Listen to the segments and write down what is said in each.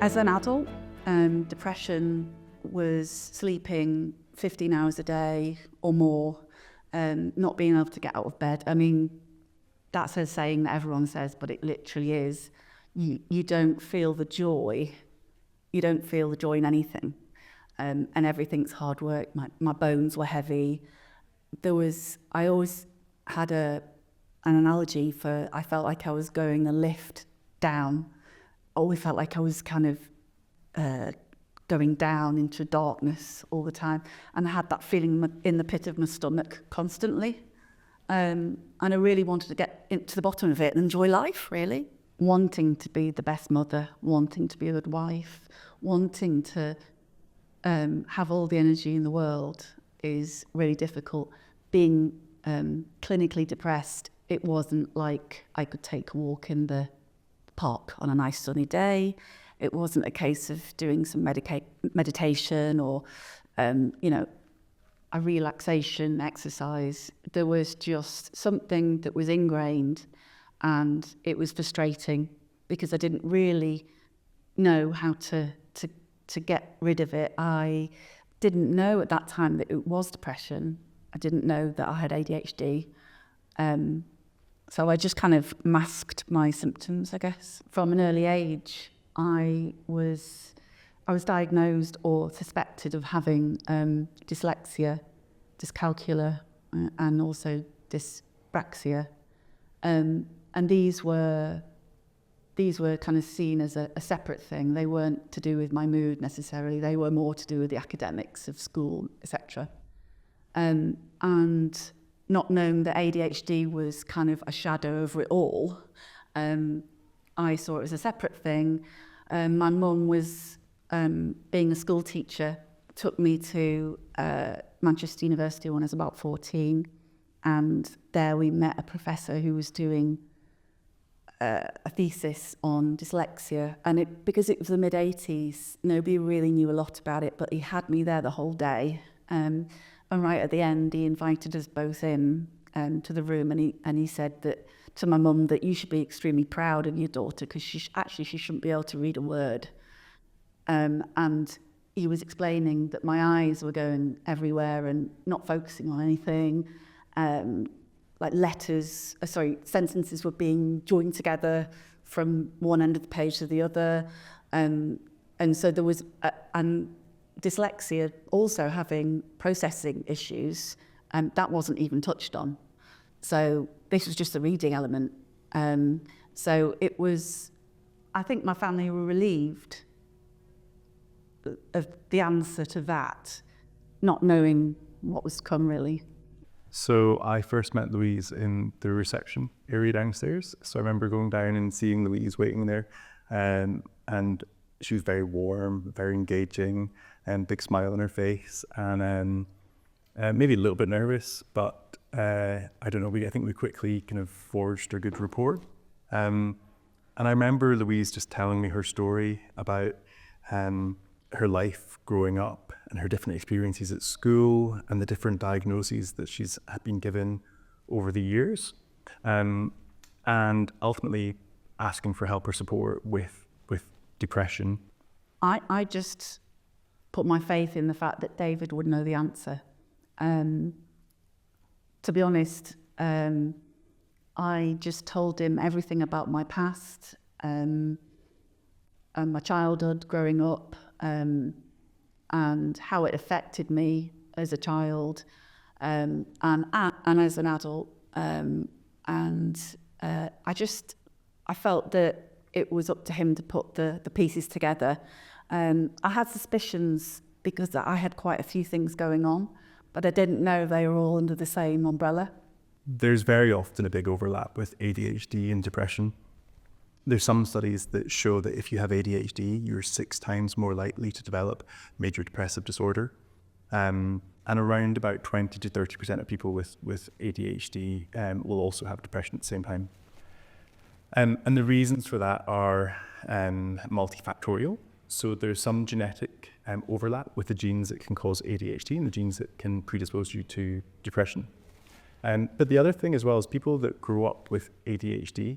As an adult, depression was sleeping 15 hours a day or more, not being able to get out of bed. I mean, that's a saying that everyone says, but it literally is. You don't feel the joy. You don't feel the joy in anything. And everything's hard work. My bones were heavy. I always had an analogy for, I felt like I was going a lift down. Always felt like I was kind of going down into darkness all the time. And I had that feeling in the pit of my stomach constantly. And I really wanted to get to the bottom of it and enjoy life, really. Wanting to be the best mother, wanting to be a good wife, wanting to have all the energy in the world is really difficult. Being clinically depressed, it wasn't like I could take a walk in the park on a nice sunny day. It wasn't a case of doing some meditation or, a relaxation exercise. There was just something that was ingrained, and it was frustrating because I didn't really know how to get rid of it. I didn't know at that time that it was depression. I didn't know that I had ADHD. So I just kind of masked my symptoms, I guess. From an early age, I was diagnosed or suspected of having dyslexia, dyscalculia, and also dyspraxia. And these were kind of seen as a separate thing. They weren't to do with my mood necessarily. They were more to do with the academics of school, etc. And not knowing that ADHD was kind of a shadow over it all, I saw it as a separate thing. My mum was, being a school teacher, took me to Manchester University when I was about 14, and there we met a professor who was doing a thesis on dyslexia, and because it was the mid-80s, nobody really knew a lot about it, but he had me there the whole day. And right at the end, he invited us both in to the room, and he said that to my mum that you should be extremely proud of your daughter because she shouldn't be able to read a word. And he was explaining that my eyes were going everywhere and not focusing on anything. Like sentences were being joined together from one end of the page to the other. And so there was, and dyslexia also having processing issues, that wasn't even touched on. So this was just the reading element. So it was, I think my family were relieved of the answer to that, not knowing what was to come really. So I first met Louise in the reception area downstairs. So I remember going down and seeing Louise waiting there, and she was very warm, very engaging, and big smile on her face, and maybe a little bit nervous, but I don't know. I think we quickly kind of forged a good rapport. And I remember Louise just telling me her story about her life growing up and her different experiences at school and the different diagnoses that she's had been given over the years, and ultimately asking for help or support with depression. I just put my faith in the fact that David would know the answer. To be honest, I just told him everything about my past, and my childhood growing up, and how it affected me as a child, and as an adult. I felt that it was up to him to put the pieces together. I had suspicions because I had quite a few things going on, but I didn't know they were all under the same umbrella. There's very often a big overlap with ADHD and depression. There's some studies that show that if you have ADHD, you're 6 times more likely to develop major depressive disorder. And around about 20 to 30% of people with ADHD will also have depression at the same time. And the reasons for that are multifactorial. So there's some genetic overlap with the genes that can cause ADHD and the genes that can predispose you to depression. But the other thing as well is people that grow up with ADHD,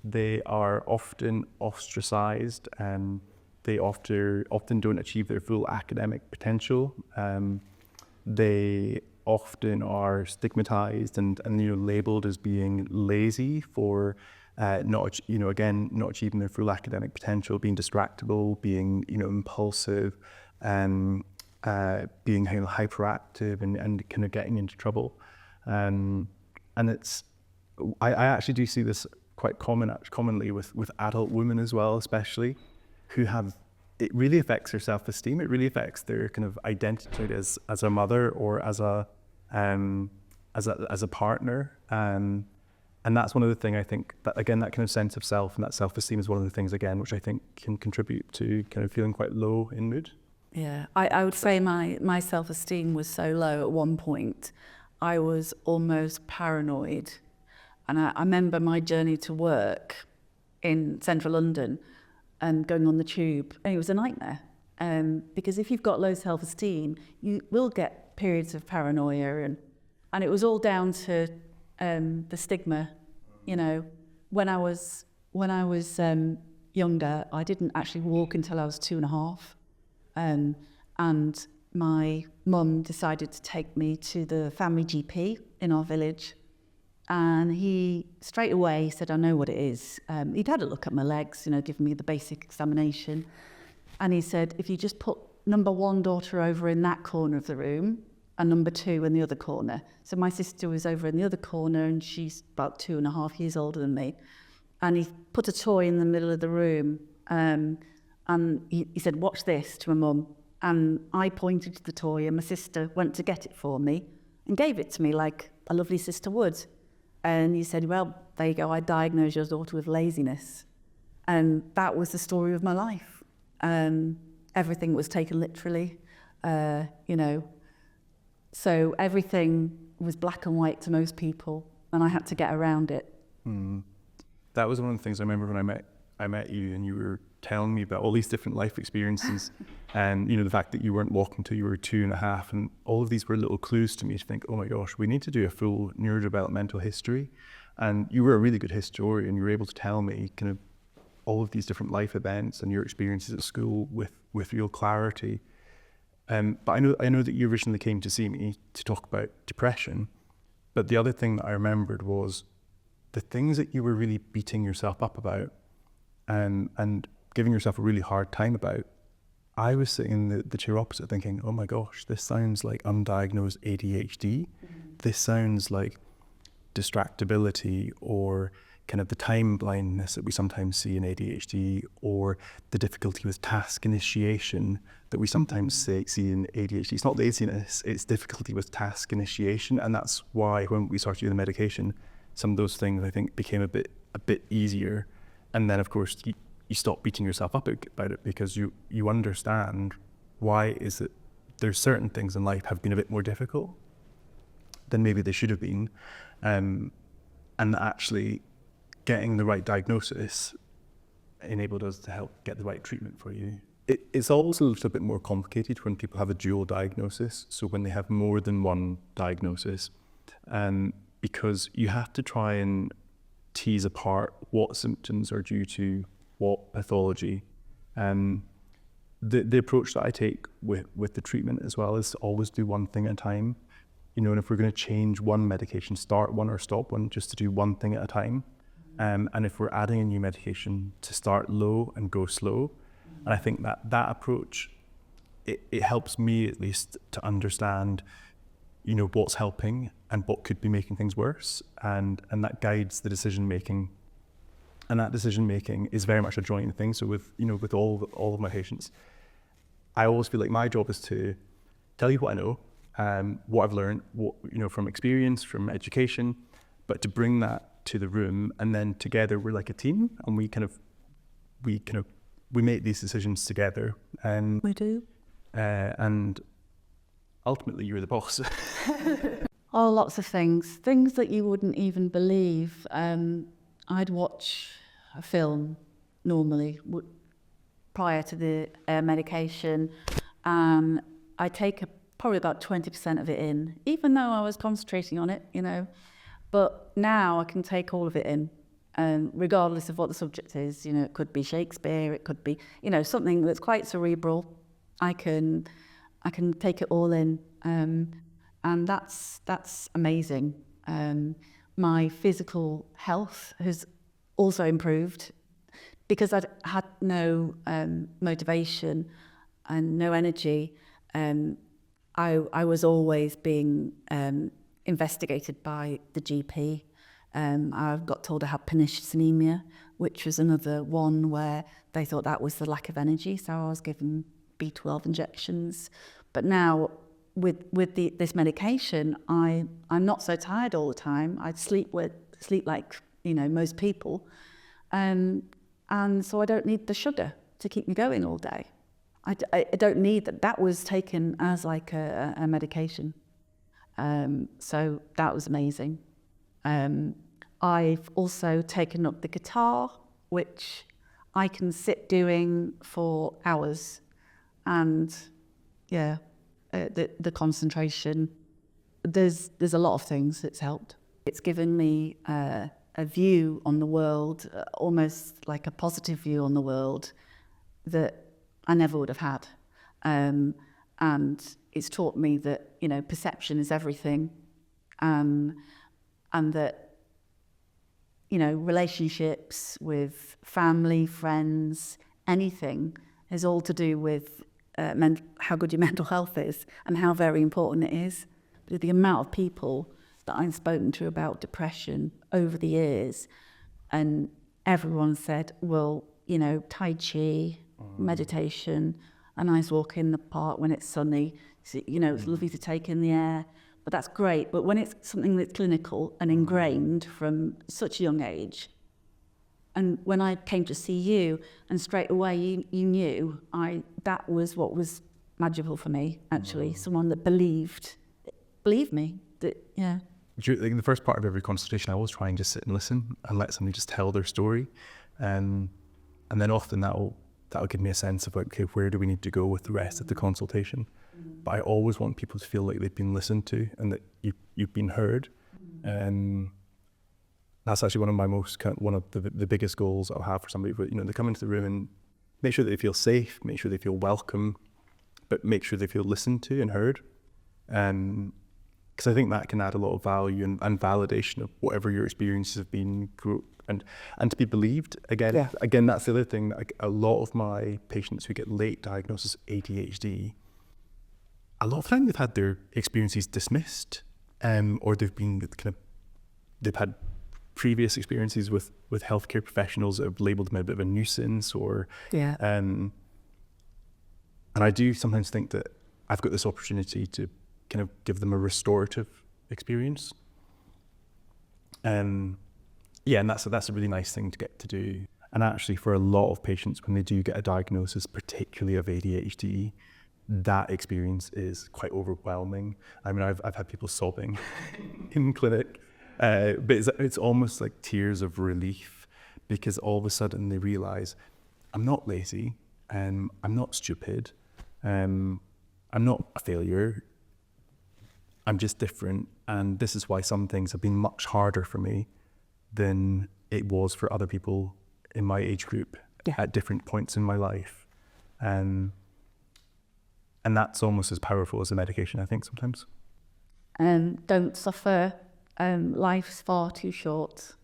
they are often ostracized they often don't achieve their full academic potential. They often are stigmatized and labeled as being lazy for not achieving their full academic potential, being distractible, being impulsive, being hyperactive and kind of getting into trouble. And I actually do see this quite commonly with adult women as well, especially, who have, it really affects their self-esteem. It really affects their kind of identity as a mother or as a partner. And that's one of the things I think that, again, that kind of sense of self and that self-esteem is one of the things, again, which I think can contribute to kind of feeling quite low in mood. Yeah, I would say my self-esteem was so low at one point, I was almost paranoid. And I remember my journey to work in central London and going on the tube, and it was a nightmare. Because if you've got low self-esteem, you will get periods of paranoia, and it was all down to the stigma. When I was younger, I didn't actually walk until I was 2.5, and my mum decided to take me to the family GP in our village. And he straight away said, I know what it is. He'd had a look at my legs, given me the basic examination. And he said, if you just put number 1 daughter over in that corner of the room and number 2 in the other corner. So my sister was over in the other corner and she's about 2.5 years older than me. And he put a toy in the middle of the room. And he said, watch this, to my mum. And I pointed to the toy and my sister went to get it for me and gave it to me like a lovely sister would. And he said, well, there you go, I diagnosed your daughter with laziness. And that was the story of my life. Everything was taken literally, So everything was black and white to most people, and I had to get around it. That was one of the things I remember when I met you, and you were telling me about all these different life experiences, and the fact that you weren't walking till you were 2.5, and all of these were little clues to me to think, oh my gosh, we need to do a full neurodevelopmental history. And you were a really good historian. You were able to tell me kind of all of these different life events and your experiences at school with real clarity. But I know that you originally came to see me to talk about depression, but the other thing that I remembered was the things that you were really beating yourself up about and giving yourself a really hard time about. I was sitting in the chair opposite thinking, oh my gosh, this sounds like undiagnosed ADHD. This sounds like distractibility, or kind of the time blindness that we sometimes see in ADHD, or the difficulty with task initiation that we sometimes see in ADHD. It's not laziness, it's difficulty with task initiation. And that's why when we started using the medication, some of those things I think became a bit easier. And then of course you stop beating yourself up about it, because you understand why is it there's certain things in life have been a bit more difficult than maybe they should have been. And actually getting the right diagnosis enabled us to help get the right treatment for you. It's always a little bit more complicated when people have a dual diagnosis, so when they have more than one diagnosis, because you have to try and tease apart what symptoms are due to what pathology. The approach that I take with the treatment as well is to always do one thing at a time. And if we're going to change one medication, start one or stop one, just to do one thing at a time. And if we're adding a new medication, to start low and go slow. And I think that approach, it helps me at least to understand, what's helping and what could be making things worse. And that guides the decision making. And that decision making is very much a joint thing. So with all of my patients, I always feel like my job is to tell you what I know, what I've learned, from experience, from education, but to bring that to the room, and then together we're like a team, and we make these decisions together. And We do. And ultimately, you're the boss. Oh, lots of things that you wouldn't even believe. I'd watch a film normally prior to the medication, and I take probably about 20% of it in, even though I was concentrating on it, But now I can take all of it in. regardless of what the subject is. You know, it could be Shakespeare, it could be, you know, something that's quite cerebral. I can take it all in, and that's amazing. My physical health has also improved because I'd had no motivation and no energy. I was always being investigated by the GP. I got told I had pernicious anemia, which was another one where they thought that was the lack of energy, so I was given B12 injections. But now with this medication, I'm not so tired all the time. I sleep like, you know, most people, and so I don't need the sugar to keep me going all day. I don't need that. That was taken as like a medication. So that was amazing. I've also taken up the guitar, which I can sit doing for hours, and yeah, the concentration. There's a lot of things that's helped. It's given me a view on the world, almost like a positive view on the world that I never would have had. And it's taught me that, you know, perception is everything, and that, you know, relationships with family, friends, anything is all to do with how good your mental health is and how very important it is. But the amount of people that I've spoken to about depression over the years, and everyone said, well, you know, Tai Chi, meditation, a nice walk in the park when it's sunny, so, you know, it's lovely to take in the air, but that's great. But when it's something that's clinical and ingrained from such a young age, and when I came to see you, and straight away you knew, that was what was magical for me, actually. Someone that believed me, that, yeah. During the first part of every consultation, I always try and just sit and listen and let somebody just tell their story. And then often that'll give me a sense of like, okay, where do we need to go with the rest of the consultation? But I always want people to feel like they've been listened to and that you've been heard. And that's actually one of the biggest goals I'll have for somebody. But, you know, they come into the room and make sure that they feel safe, make sure they feel welcome, but make sure they feel listened to and heard. Because I think that can add a lot of value and validation of whatever your experiences have been, and to be believed. Again, that's the other thing. Like, a lot of my patients who get late diagnosis ADHD, a lot of time they've had their experiences dismissed, or they've had previous experiences with healthcare professionals that have labelled them a bit of a nuisance, and I do sometimes think that I've got this opportunity to kind of give them a restorative experience. And that's a really nice thing to get to do. And actually, for a lot of patients, when they do get a diagnosis, particularly of ADHD, that experience is quite overwhelming. I mean, I've had people sobbing in clinic, but it's almost like tears of relief, because all of a sudden they realize, I'm not lazy, I'm not stupid, I'm not a failure, I'm just different, and this is why some things have been much harder for me than it was for other people in my age group at different points in my life. And that's almost as powerful as a medication, I think, sometimes. Don't suffer. Life's far too short.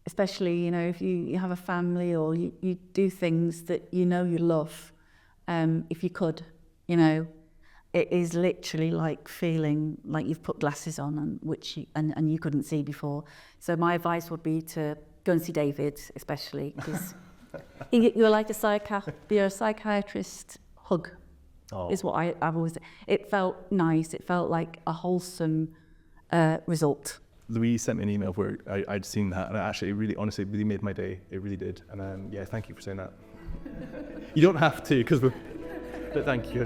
Especially, you know, if you have a family, or you do things that you know you love, if you could, you know, it is literally like feeling like you've put glasses on and you couldn't see before. So my advice would be to go and see David, especially, because you're like you're a psychiatrist hug, is what I've always. It felt nice. It felt like a wholesome result. Louise sent me an email where I'd seen that, and it really, honestly, really made my day. It really did. And thank you for saying that. You don't have to, but thank you.